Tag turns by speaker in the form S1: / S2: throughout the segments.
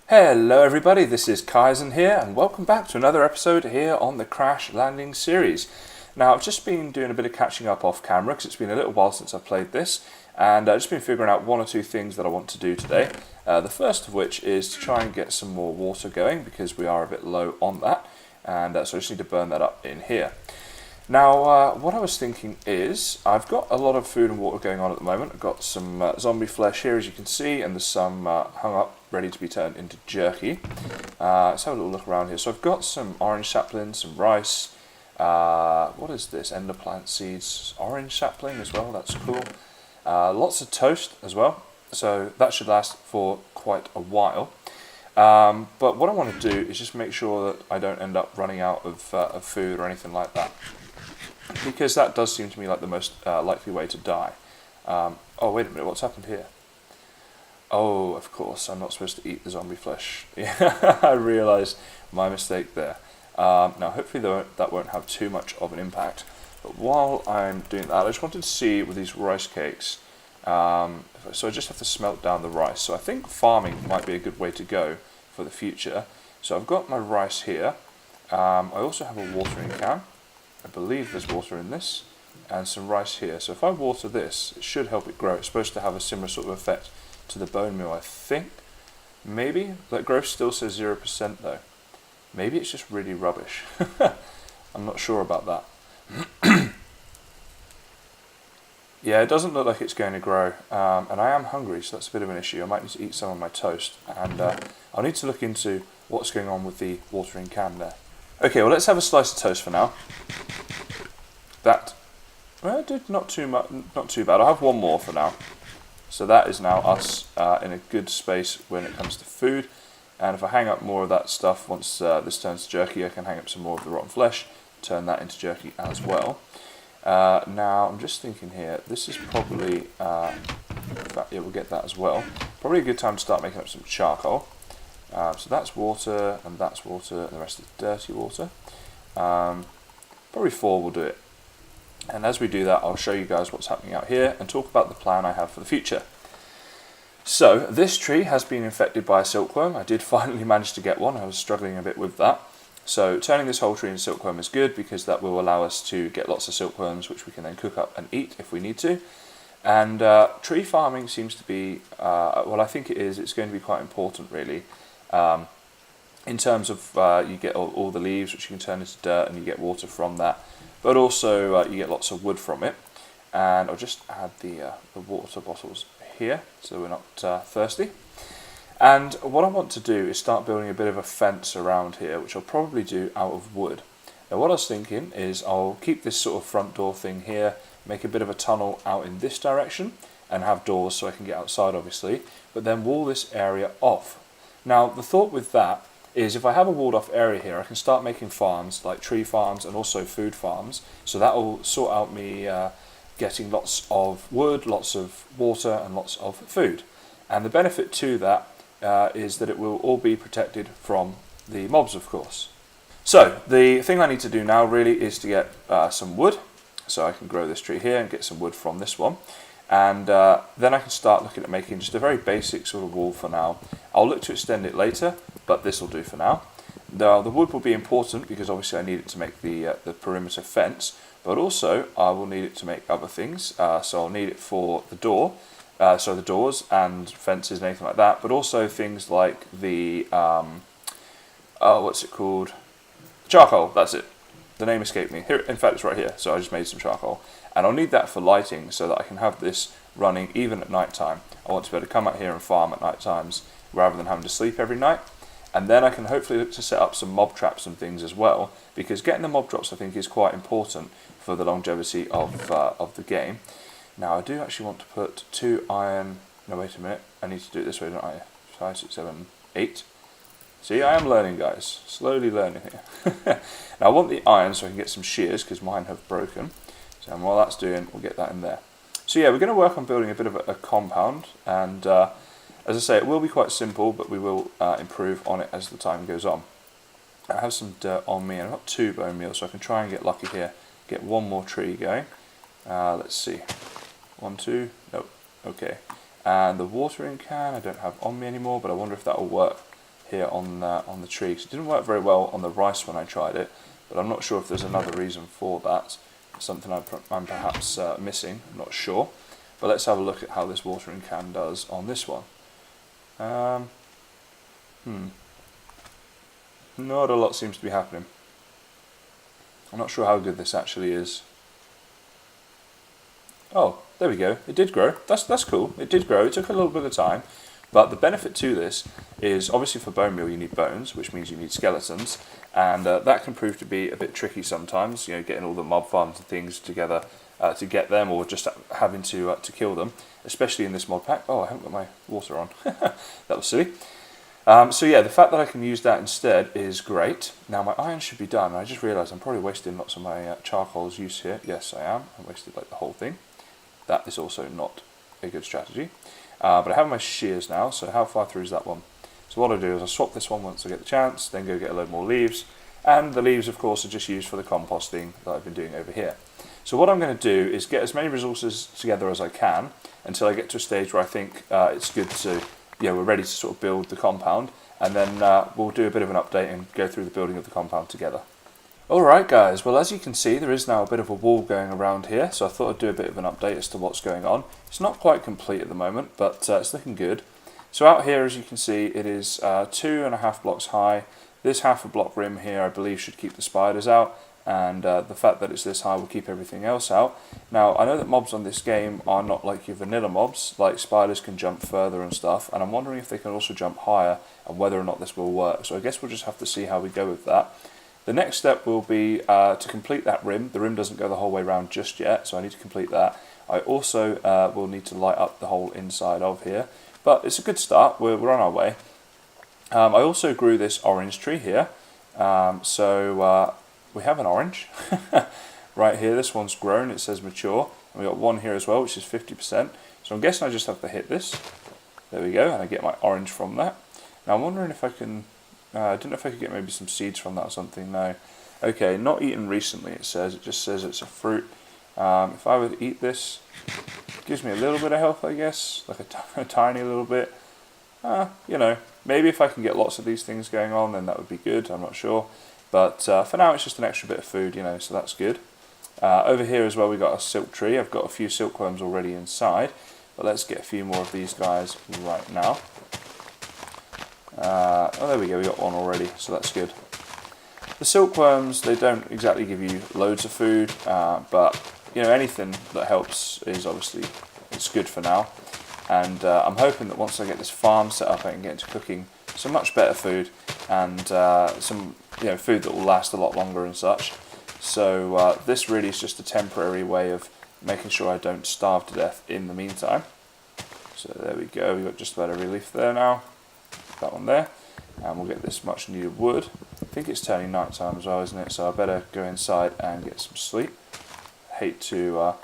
S1: Hello everybody, this is Kaizen here and welcome back to another episode here on the Crash Landing series. Now I've just been doing a bit of catching up off camera because it's been a little while since I've played this, and I've just been figuring out one or two things that I want to do today. The first of which is to try and get some more water going because we are a bit low on that, and so I just need to burn that up in here. Now, what I was thinking is, I've got a lot of food and water going on at the moment. I've got some zombie flesh here, as you can see, and there's some hung up, ready to be turned into jerky. Let's have a little look around here. So I've got some orange saplings, some rice. What is this? Ender plant seeds, orange sapling as well. That's cool. Lots of toast as well. So that should last for quite a while. But what I want to do is just make sure that I don't end up running out of food or anything like that, because that does seem to me like the most likely way to die. Oh, wait a minute, what's happened here? Oh, of course, I'm not supposed to eat the zombie flesh. Yeah, I realised my mistake there. Now, hopefully that won't have too much of an impact. But while I'm doing that, I just wanted to see with these rice cakes. So I just have to smelt down the rice. So I think farming might be a good way to go for the future. So I've got my rice here. I also have a watering can. I believe there's water in this, and some rice here. So if I water this, it should help it grow. It's supposed to have a similar sort of effect to the bone meal, I think. Maybe. That growth still says 0% though. Maybe it's just really rubbish. I'm not sure about that. Yeah, it doesn't look like it's going to grow, and I am hungry, so that's a bit of an issue. I might need to eat some of my toast, and I'll need to look into what's going on with the watering can there. Okay, well, let's have a slice of toast for now. That did not too bad. I'll have one more for now. So that is now us in a good space when it comes to food. And if I hang up more of that stuff, once this turns to jerky, I can hang up some more of the rotten flesh, turn that into jerky as well. Now, I'm just thinking here, this is probably, in fact, yeah, we'll get that as well. Probably a good time to start making up some charcoal. So that's water, and that's water, and the rest is dirty water. Probably 4 will do it. And as we do that, I'll show you guys what's happening out here and talk about the plan I have for the future. So, this tree has been infected by a silkworm. I did finally manage to get one. I was struggling a bit with that. So turning this whole tree into silkworm is good because that will allow us to get lots of silkworms which we can then cook up and eat if we need to. And tree farming seems to be, well, I think it is, it's going to be quite important really. In terms of you get all the leaves which you can turn into dirt and you get water from that, but also you get lots of wood from it. And I'll just add the water bottles here so we're not thirsty. And what I want to do is start building a bit of a fence around here, which I'll probably do out of wood. Now what I was thinking is I'll keep this sort of front door thing here, make a bit of a tunnel out in this direction, and have doors so I can get outside obviously, but then wall this area off. Now the thought with that is if I have a walled off area here, I can start making farms, like tree farms and also food farms, so that will sort out me getting lots of wood, lots of water, and lots of food. And the benefit to that is that it will all be protected from the mobs, of course. So the thing I need to do now really is to get some wood, so I can grow this tree here and get some wood from this one, and then I can start looking at making just a very basic sort of wall for now. I'll look to extend it later, but this will do for now. Now the wood will be important because obviously I need it to make the perimeter fence, but also I will need it to make other things, so I'll need it for the door. So the doors and fences and anything like that, but also things like the, what's it called? Charcoal, that's it. The name escaped me. Here, in fact, it's right here, so I just made some charcoal. And I'll need that for lighting so that I can have this running even at night time. I want to be able to come out here and farm at night times rather than having to sleep every night. And then I can hopefully look to set up some mob traps and things as well, because getting the mob drops I think is quite important for the longevity of the game. Now I do actually want to put 2 iron, no wait a minute, I need to do it this way, don't I? 5, 6, 7, 8. See, I am learning guys, slowly learning here. Now I want the iron so I can get some shears because mine have broken. So while that's doing, we'll get that in there. So yeah, we're going to work on building a bit of a compound, and as I say, it will be quite simple, but we will improve on it as the time goes on. I have some dirt on me, and I've got 2 bone meal, so I can try and get lucky here, get one more tree going. Let's see. 1, 2, nope, okay. And the watering can I don't have on me anymore, but I wonder if that will work here on the tree, because it didn't work very well on the rice when I tried it, but I'm not sure if there's another reason for that, something I'm perhaps missing, I'm not sure. But let's have a look at how this watering can does on this one. Not a lot seems to be happening. I'm not sure how good this actually is. Oh, there we go. It did grow. That's cool. It did grow. It took a little bit of time. But the benefit to this is, obviously for bone meal you need bones, which means you need skeletons, and that can prove to be a bit tricky sometimes, getting all the mob farms and things together to get them, or just having to kill them, especially in this mod pack. Oh, I haven't got my water on. That was silly. So yeah, the fact that I can use that instead is great. Now my iron should be done. I just realised I'm probably wasting lots of my charcoal's use here. Yes, I am. I wasted like the whole thing. That is also not a good strategy. But I have my shears now, so how far through is that one? So what I do is I swap this one once I get the chance, then go get a load more leaves, and the leaves of course are just used for the composting that I've been doing over here. So what I'm going to do is get as many resources together as I can until I get to a stage where I think it's good to, we're ready to sort of build the compound, and then we'll do a bit of an update and go through the building of the compound together. Alright guys, well as you can see there is now a bit of a wall going around here, so I thought I'd do a bit of an update as to what's going on. It's not quite complete at the moment, but it's looking good. So out here, as you can see, it is 2.5 blocks high. This half a block rim here I believe should keep the spiders out, and the fact that it's this high will keep everything else out. Now I know that mobs on this game are not like your vanilla mobs, like spiders can jump further and stuff, and I'm wondering if they can also jump higher and whether or not this will work. So I guess we'll just have to see how we go with that. The next step will be to complete that rim. The rim doesn't go the whole way around just yet, so I need to complete that. I also will need to light up the whole inside of here, but it's a good start. We're on our way. I also grew this orange tree here, so we have an orange right here. This one's grown, it says mature, and we got one here as well, which is 50%. So I'm guessing I just have to hit this. There we go, and I get my orange from that. Now I'm wondering if I can. I didn't know if I could get maybe some seeds from that or something. No. Okay, not eaten recently, it says. It just says it's a fruit. If I were to eat this, it gives me a little bit of health, I guess. Like a tiny little bit. Maybe if I can get lots of these things going on, then that would be good. I'm not sure. But for now, it's just an extra bit of food, so that's good. Over here as well, we've got a silk tree. I've got a few silkworms already inside. But let's get a few more of these guys right now. Oh, there we go, we got one already, so that's good. The silkworms, they don't exactly give you loads of food, but anything that helps is obviously it's good for now. And I'm hoping that once I get this farm set up, I can get into cooking some much better food, and some food that will last a lot longer and such. So this really is just a temporary way of making sure I don't starve to death in the meantime. So there we go, we've got just about every leaf there now. That one there, and we'll get this much needed wood. I think it's turning night time as well, isn't it? So I better go inside and get some sleep. Hate to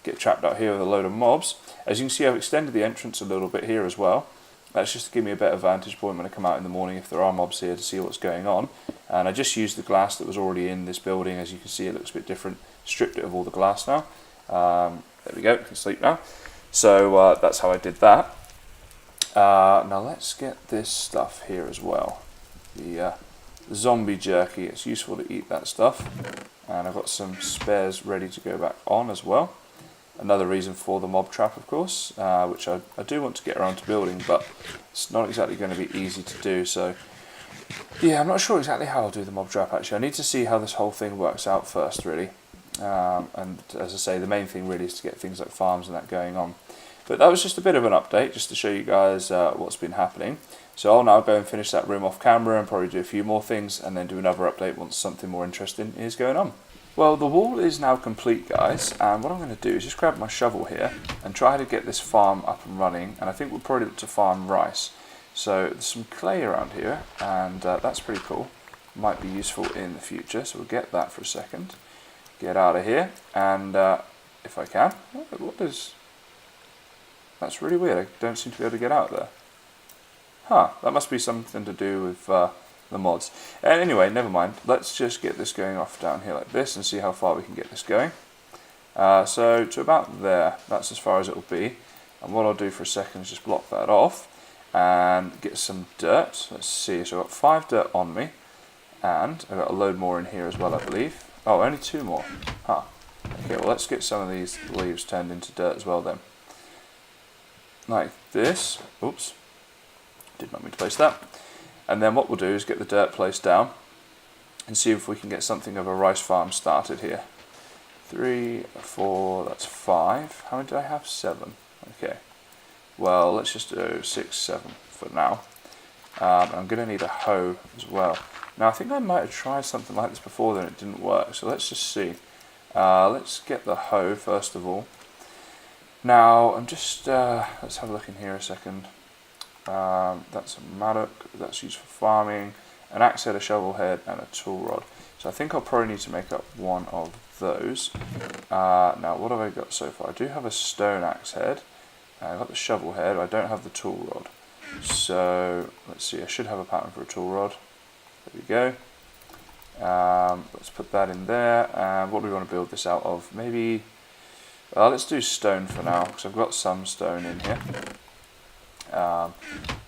S1: get trapped out here with a load of mobs. As you can see, I've extended the entrance a little bit here as well. That's just to give me a better vantage point when I come out in the morning if there are mobs here to see what's going on. And I just used the glass that was already in this building. As you can see, it looks a bit different. Stripped it of all the glass now. There we go, I can sleep now. So that's how I did that. Now let's get this stuff here as well. The zombie jerky, it's useful to eat that stuff. And I've got some spares ready to go back on as well. Another reason for the mob trap, of course, which I do want to get around to building, but it's not exactly going to be easy to do. So yeah, I'm not sure exactly how I'll do the mob trap actually. I need to see how this whole thing works out first, really. And as I say, the main thing really is to get things like farms and that going on. But that was just a bit of an update, just to show you guys what's been happening. So I'll now go and finish that room off camera and probably do a few more things, and then do another update once something more interesting is going on. Well, the wall is now complete, guys, and what I'm going to do is just grab my shovel here and try to get this farm up and running, and I think we'll probably look to farm rice. So there's some clay around here, and that's pretty cool. Might be useful in the future, so we'll get that for a second. Get out of here, and if I can, what is... That's really weird, I don't seem to be able to get out there. Huh, that must be something to do with the mods. And anyway, never mind, let's just get this going off down here like this and see how far we can get this going. So to about there, that's as far as it will be. And what I'll do for a second is just block that off. and get some dirt. Let's see, so I've got 5 dirt on me, and I've got a load more in here as well, I believe. Oh, only 2 more. Huh. Okay, well let's get some of these leaves turned into dirt as well then. Like this. Oops. Did not mean to place that. And then what we'll do is get the dirt placed down and see if we can get something of a rice farm started here. 3, 4, that's 5. How many do I have? 7. Okay. Well, let's just do 6, 7 for now. I'm going to need a hoe as well. Now, I think I might have tried something like this before, then it didn't work. So let's just see. Let's get the hoe first of all. Now, I'm just, let's have a look in here a second. That's a mattock, that's used for farming, an axe head, a shovel head, and a tool rod. So I think I'll probably need to make up one of those. Now, what have I got so far? I do have a stone axe head. I've got the shovel head, I don't have the tool rod. So, let's see, I should have a pattern for a tool rod. There we go. Let's put that in there. And what do we want to build this out of? Maybe, let's do stone for now, because I've got some stone in here.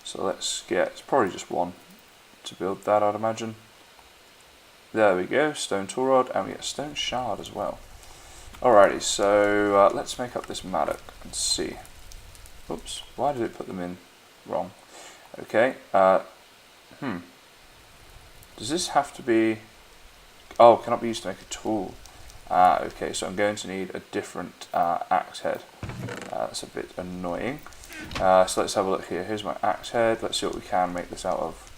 S1: So let's get, it's probably just one to build that, I'd imagine. There we go, stone tool rod, and we get a stone shard as well. Alrighty, so let's make up this mattock and see. Oops, why did it put them in wrong? Okay, does this have to be, oh, cannot be used to make a tool. Okay, so I'm going to need a different axe head. That's a bit annoying. So let's have a look here. Here's my axe head. Let's see what we can make this out of.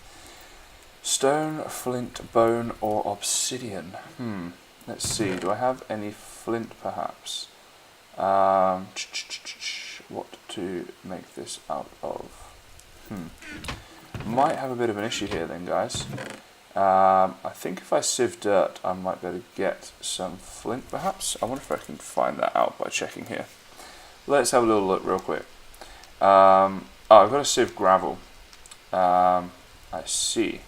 S1: Stone, flint, bone, or obsidian. Let's see. Do I have any flint, perhaps? What to make this out of? Might have a bit of an issue here then, guys. I think if I sieve dirt, I might be able to get some flint, perhaps. I wonder if I can find that out by checking here. Let's have a little look real quick. Oh, I've got to sieve gravel. I see.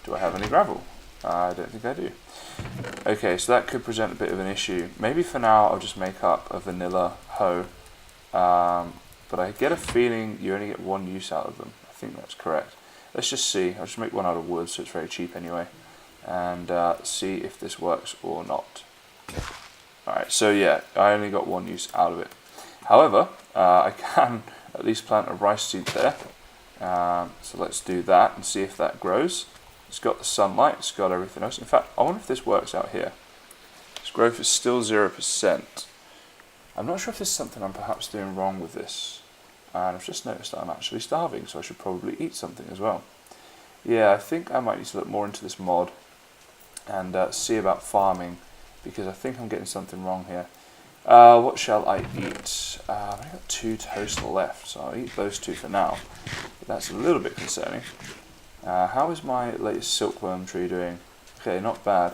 S1: Do I have any gravel? I don't think I do. Okay, so that could present a bit of an issue. Maybe for now I'll just make up a vanilla hoe. But I get a feeling you only get one use out of them. I think that's correct. Let's just see. I'll just make one out of wood, so it's very cheap anyway. And see if this works or not. Alright, so yeah, I only got one use out of it. However, I can at least plant a rice seed there. So let's do that and see if that grows. It's got the sunlight, it's got everything else. In fact, I wonder if this works out here. Its growth is still 0%. I'm not sure if there's something I'm perhaps doing wrong with this. And I've just noticed that I'm actually starving, so I should probably eat something as well. Yeah, I think I might need to look more into this mod and see about farming, because I think I'm getting something wrong here. What shall I eat? I've only got 2 toast left, so I'll eat those 2 for now. But that's a little bit concerning. How is my latest silkworm tree doing? Okay, not bad.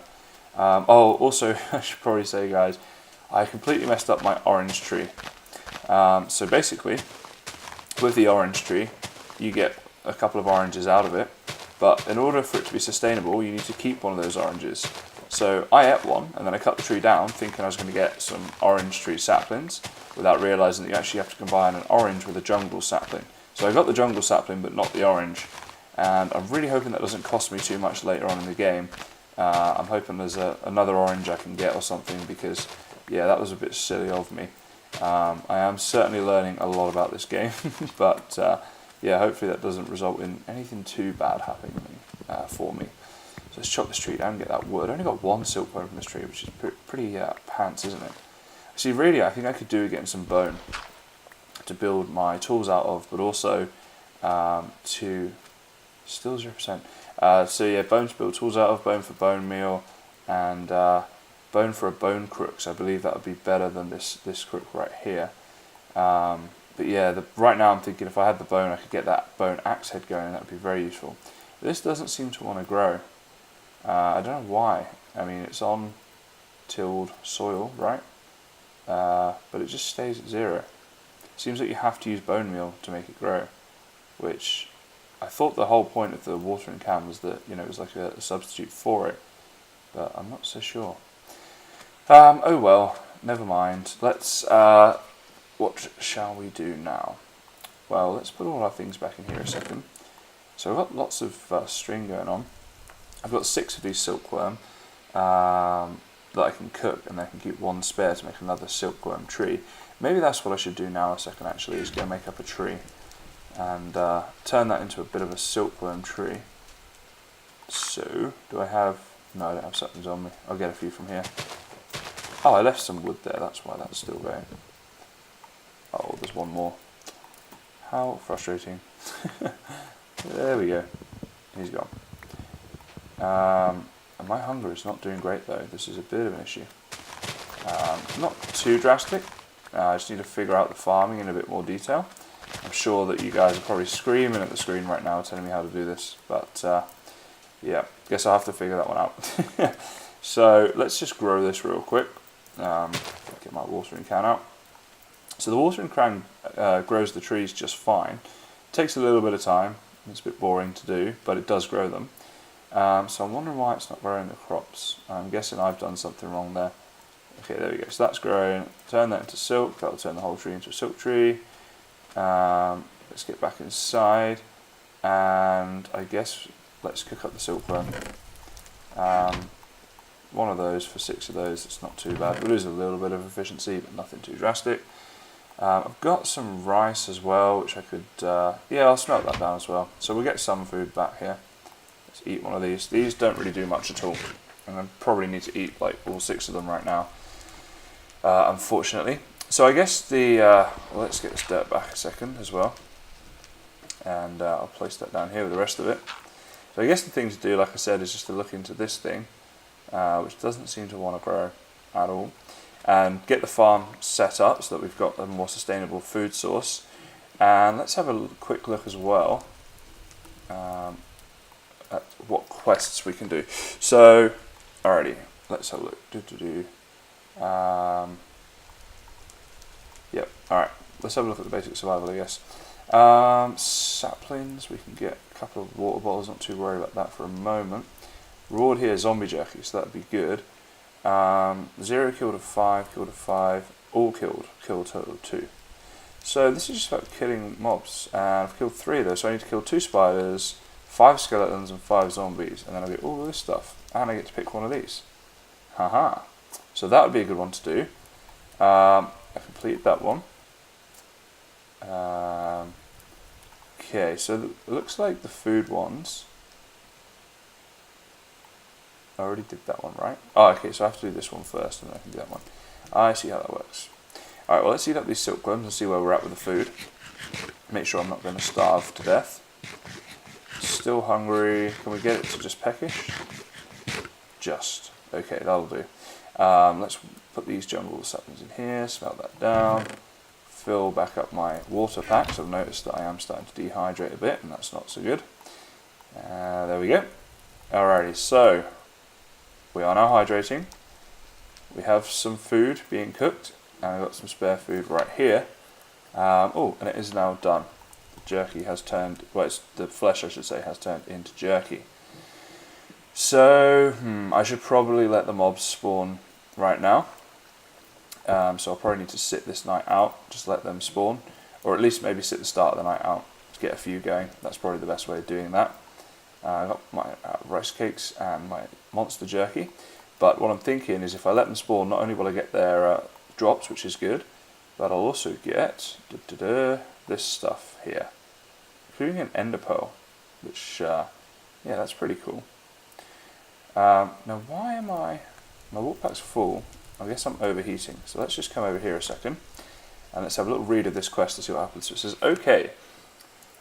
S1: Oh, also, I should probably say, guys, I completely messed up my orange tree. So basically, with the orange tree, you get a couple of oranges out of it, but in order for it to be sustainable, you need to keep one of those oranges. So I ate one, and then I cut the tree down, thinking I was going to get some orange tree saplings, without realising that you actually have to combine an orange with a jungle sapling. So I got the jungle sapling, but not the orange, and I'm really hoping that doesn't cost me too much later on in the game. I'm hoping there's another orange I can get or something, because, yeah, that was a bit silly of me. I am certainly learning a lot about this game, but yeah, hopefully that doesn't result in anything too bad happening for me. So let's chop this tree down and get that wood. I only got 1 silkworm from this tree, which is pretty pants, isn't it? See, really, I think I could do with getting some bone to build my tools out of, but also to still 0%. So yeah, bone to build tools out of, bone for bone meal, and bone for a bone crook. So I believe that would be better than this crook right here. But yeah, right now I'm thinking if I had the bone, I could get that bone axe head going, and that would be very useful. But this doesn't seem to want to grow. I don't know why. I mean, it's on tilled soil, right? But it just stays at 0. Seems like you have to use bone meal to make it grow, which I thought the whole point of the watering can was that, you know, it was like a substitute for it, but I'm not so sure. Oh well, never mind. Let's, what shall we do now? well, let's put all our things back in here a second. So I've got lots of string going on. I've got 6 of these silkworm that I can cook, and then I can keep 1 spare to make another silkworm tree. Maybe that's what I should do now a second actually, is go make up a tree and turn that into a bit of a silkworm tree. So, do I have... no, I don't have saplings on me. I'll get a few from here. Oh, I left some wood there, that's why that's still going. Oh, there's one more. How frustrating. There we go. He's gone. And my hunger is not doing great though. This is a bit of an issue. Not too drastic. I just need to figure out the farming in a bit more detail. I'm sure that you guys are probably screaming at the screen right now telling me how to do this, but yeah, guess I'll have to figure that one out. So let's just grow this real quick. Get my watering can out. So the watering can grows the trees just fine. It takes a little bit of time. It's a bit boring to do, but it does grow them. So I'm wondering why it's not growing the crops. I'm guessing I've done something wrong there. Okay, there we go. So that's growing. Turn that into silk. That'll turn the whole tree into a silk tree. Let's get back inside, and I guess let's cook up the silkworm. One of those for 6 of those. It's not too bad. We lose a little bit of efficiency, but nothing too drastic. I've got some rice as well, which I could, yeah, I'll smelt that down as well. So we'll get some food back here. Let's eat one of these. These don't really do much at all, and I probably need to eat like all 6 of them right now, unfortunately. So I guess the, well, let's get this dirt back a second as well, and I'll place that down here with the rest of it. So I guess the thing to do, like I said, is just to look into this thing, which doesn't seem to want to grow at all, and get the farm set up so that we've got a more sustainable food source. And let's have a quick look as well at what quests we can do. So, alrighty, let's have a look. Yep, alright, let's have a look at the basic survival, I guess. Saplings, we can get a couple of water bottles, not too worried about that for a moment. Reward here, zombie jerky, so that'd be good. 0 killed of 5, killed of 5, all killed, kill total of 2. So this is just about killing mobs, and I've killed 3 of those, so I need to kill 2 spiders, 5 skeletons and 5 zombies, and then I get all of this stuff, and I get to pick one of these. Haha. So that would be a good one to do. I completed that one. Okay, so it looks like the food ones. I already did that one, right? Oh, okay, so I have to do this one first, and then I can do that one. I see how that works. Alright, well, let's eat up these silkworms and see where we're at with the food. Make sure I'm not going to starve to death. Still hungry. Can we get it to just peckish? Just. Okay, that'll do. Let's put these jungle saplings in here, smelt that down, fill back up my water packs. I've noticed that I am starting to dehydrate a bit, and that's not so good. There we go. Alrighty, so we are now hydrating. We have some food being cooked, and I've got some spare food right here. Oh, and it is now done. The jerky has turned, well, it's the flesh I should say, has turned into jerky. So, I should probably let the mobs spawn right now. So I'll probably need to sit this night out, just let them spawn, or at least maybe sit the start of the night out to get a few going. That's probably the best way of doing that. I've got my rice cakes and my monster jerky, but what I'm thinking is if I let them spawn, not only will I get their drops, which is good, but I'll also get this stuff here, including an ender pearl, which, yeah, that's pretty cool. Now why am my water pack's full? I guess I'm overheating, so let's just come over here a second, and let's have a little read of this quest to see what happens. So it says, okay,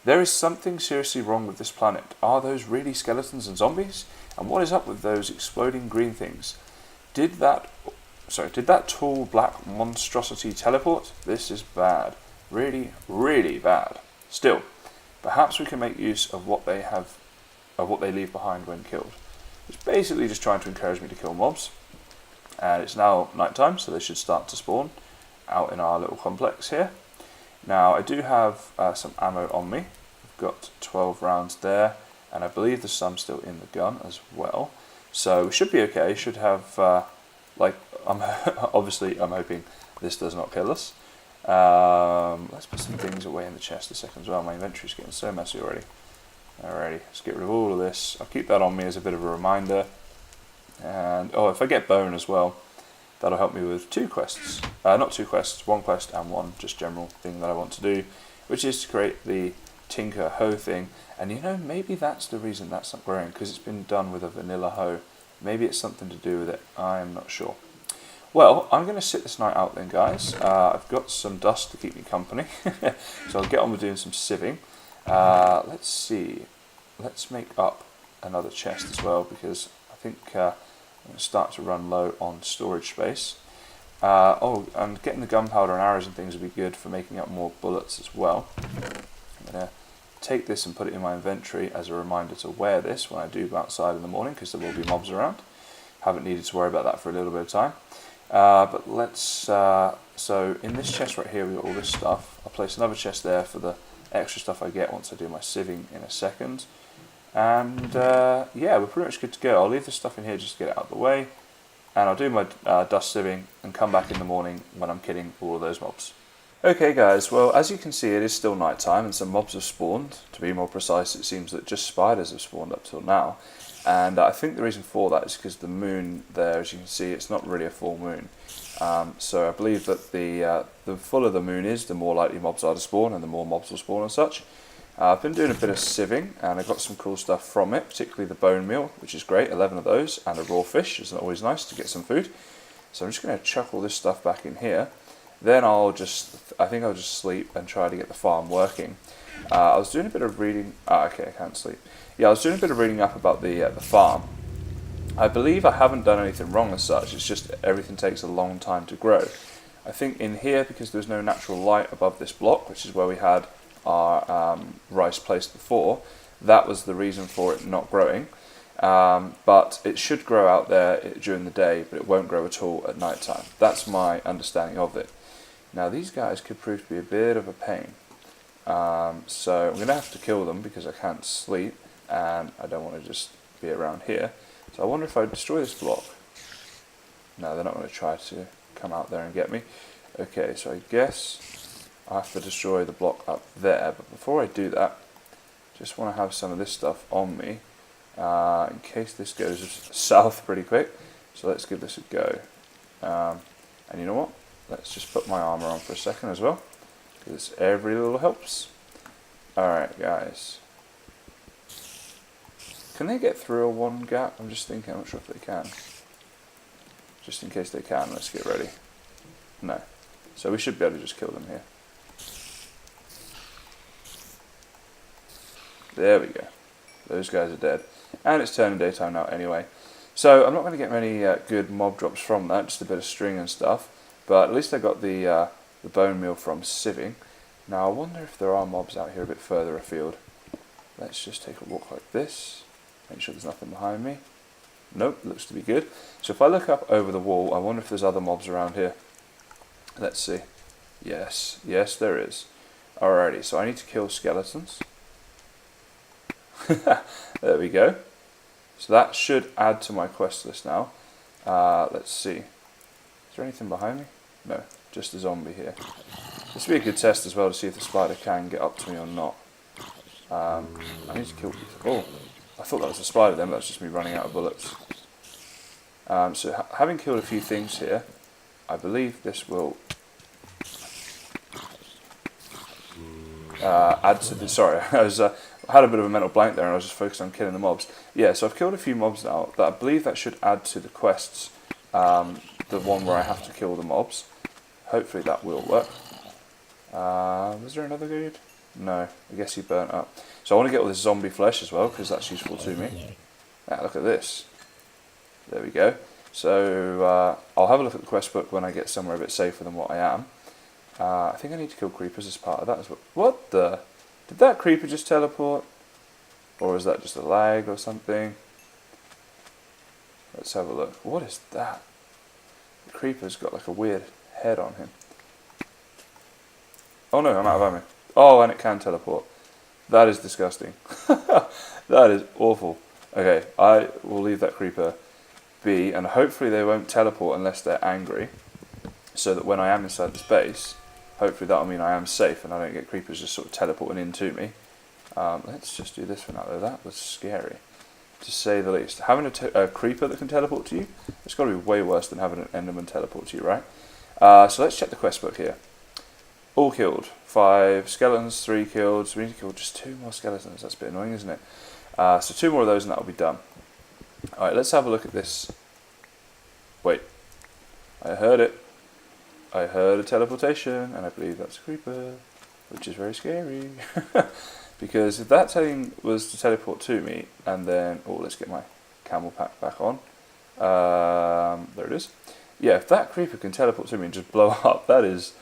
S1: there is something seriously wrong with this planet. Are those really skeletons and zombies? And what is up with those exploding green things? Did that tall black monstrosity teleport? This is bad. Really, really bad. Still, perhaps we can make use of what they leave behind when killed. It's basically just trying to encourage me to kill mobs. And it's now nighttime, so they should start to spawn out in our little complex here. Now, I do have some ammo on me. I've got 12 rounds there, and I believe there's some still in the gun as well. So we should be okay. Should have, obviously I'm hoping this does not kill us. Let's put some things away in the chest a second as well. My inventory's getting so messy already. Alrighty, let's get rid of all of this. I'll keep that on me as a bit of a reminder. And, oh, if I get bone as well, that'll help me with 2 quests. Not 2 quests, 1 quest and 1 just general thing that I want to do, which is to create the Tinker hoe thing. And you know, maybe that's the reason that's not growing, because it's been done with a vanilla hoe. Maybe it's something to do with it, I'm not sure. Well, I'm going to sit this night out then, guys. I've got some dust to keep me company, so I'll get on with doing some sieving. Let's see, let's make up another chest as well, because I think I'm going to start to run low on storage space. Oh, and getting the gunpowder and arrows and things would be good for making up more bullets as well. I'm going to take this and put it in my inventory as a reminder to wear this when I do go outside in the morning, because there will be mobs around. Haven't needed to worry about that for a little bit of time. But let's, so in this chest right here we've got all this stuff. I'll place another chest there for the extra stuff I get once I do my sieving in a second. And yeah, we're pretty much good to go. I'll leave this stuff in here just to get it out of the way. And I'll do my dust sieving and come back in the morning when I'm killing all of those mobs. Okay guys, well as you can see it is still night time and some mobs have spawned. To be more precise, it seems that just spiders have spawned up till now. And I think the reason for that is because the moon there, as you can see, it's not really a full moon. So I believe that the fuller the moon is, the more likely mobs are to spawn and the more mobs will spawn and such. I've been doing a bit of sieving and I got some cool stuff from it, particularly the bone meal, which is great, 11 of those, and a raw fish, it's always nice to get some food. So I'm just going to chuck all this stuff back in here. Then I think I'll just sleep and try to get the farm working. I was doing a bit of reading, okay, I can't sleep. Yeah, I was doing a bit of reading up about the farm. I believe I haven't done anything wrong as such, it's just everything takes a long time to grow. I think in here, because there's no natural light above this block, which is where we had our rice placed before, that was the reason for it not growing. But it should grow out there during the day, but it won't grow at all at night time. That's my understanding of it. Now these guys could prove to be a bit of a pain. So I'm going to have to kill them because I can't sleep and I don't want to just be around here. So I wonder if I destroy this block. No, they're not going to try to come out there and get me. Okay, so I guess I have to destroy the block up there. But before I do that, just want to have some of this stuff on me in case this goes south pretty quick. So let's give this a go. And you know what? Let's just put my armor on for a second as well, because every little helps. Alright guys. Can they get through a one gap? I'm just thinking, I'm not sure if they can. Just in case they can, let's get ready. No. So we should be able to just kill them here. There we go. Those guys are dead. And it's turning daytime now anyway. So I'm not going to get many good mob drops from that, just a bit of string and stuff. But at least I got the bone meal from sieving. Now I wonder if there are mobs out here a bit further afield. Let's just take a walk like this. Make sure there's nothing behind me. Nope, looks to be good. So if I look up over the wall, I wonder if there's other mobs around here. Let's see. Yes, yes there is. Alrighty, so I need to kill skeletons. There we go. So that should add to my quest list now. Let's see. Is there anything behind me? No, just a zombie here. This would be a good test as well to see if the spider can get up to me or not. I need to kill... Oh, I thought that was a spider then, but that's just me running out of bullets. So having killed a few things here, I believe this will add to the... Sorry, I had a bit of a mental blank there and I was just focused on killing the mobs. Yeah, so I've killed a few mobs now. That I believe that should add to the quests. The one where I have to kill the mobs. Hopefully that will work. Was there another dude? No, I guess he burnt up. So I want to get all this zombie flesh as well, because that's useful to me. Ah, look at this. There we go. So I'll have a look at the quest book when I get somewhere a bit safer than what I am. I think I need to kill creepers as part of that as well. What the? Did that creeper just teleport? Or is that just a lag or something? Let's have a look. What is that? The creeper's got like a weird head on him. Oh no, I'm out of ammo. Oh, and it can teleport. That is disgusting. That is awful. Okay, I will leave that creeper be, and hopefully they won't teleport unless they're angry, so that when I am inside this base, hopefully that'll mean I am safe and I don't get creepers just sort of teleporting into me. Let's just do this for now though. That was scary, to say the least. Having a creeper that can teleport to you, it's got to be way worse than having an enderman teleport to you, right? So let's check the quest book here. All killed. 5 skeletons, 3 killed. So we need to kill just 2 more skeletons. That's a bit annoying, isn't it? So 2 more of those and that'll be done. Alright, let's have a look at this. Wait. I heard it. I heard a teleportation, and I believe that's a creeper, which is very scary. Because if that thing was to teleport to me, and then... Oh, let's get my camel pack back on. There it is. Yeah, if that creeper can teleport to me and just blow up, that's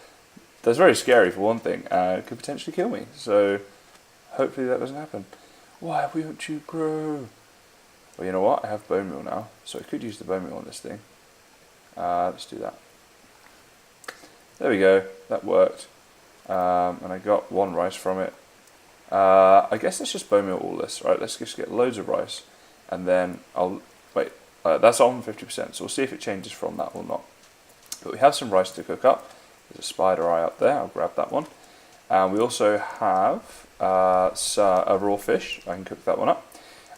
S1: very scary for one thing, and it could potentially kill me. So hopefully that doesn't happen. Why won't you grow? Well, you know what? I have bone meal now, so I could use the bone meal on this thing. Let's do that. There we go. That worked, and I got 1 rice from it. I guess let's just bone meal all this. Right? Let's just get loads of rice, and then I'll wait. That's on 50%, so we'll see if it changes from that or not. But we have some rice to cook up. There's a spider eye up there. I'll grab that one. And we also have a raw fish. I can cook that one up.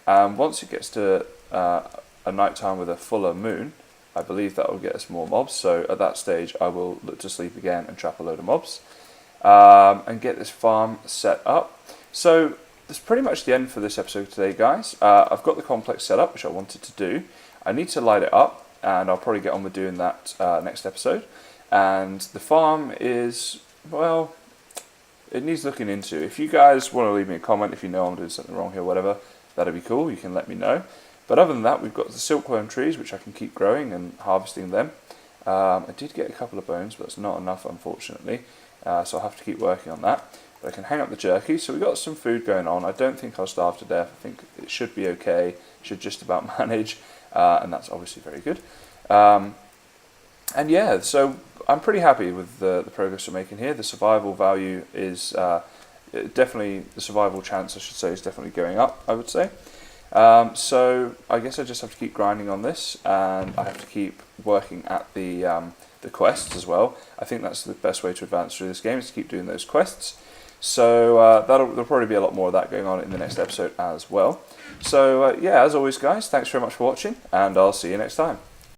S1: Once it gets to a night time with a fuller moon, I believe that will get us more mobs. So at that stage, I will look to sleep again and trap a load of mobs and get this farm set up. So that's pretty much the end for this episode today, guys. I've got the complex set up, which I wanted to do. I need to light it up, and I'll probably get on with doing that next episode. And the farm is, well, it needs looking into. If you guys want to leave me a comment, if you know I'm doing something wrong here, whatever, that'd be cool. You can let me know. But other than that, we've got the silkworm trees, which I can keep growing and harvesting them. I did get a couple of bones, but that's not enough, unfortunately. So I'll have to keep working on that. But I can hang up the jerky. So we've got some food going on. I don't think I'll starve to death. I think it should be okay. Should just about manage. And that's obviously very good. And yeah, so I'm pretty happy with the progress we're making here. The survival value is definitely, the survival chance, I should say, is definitely going up, I would say. So I guess I just have to keep grinding on this, and I have to keep working at the quests as well. I think that's the best way to advance through this game, is to keep doing those quests. So there'll probably be a lot more of that going on in the next episode as well. So yeah, as always, guys, thanks very much for watching, and I'll see you next time.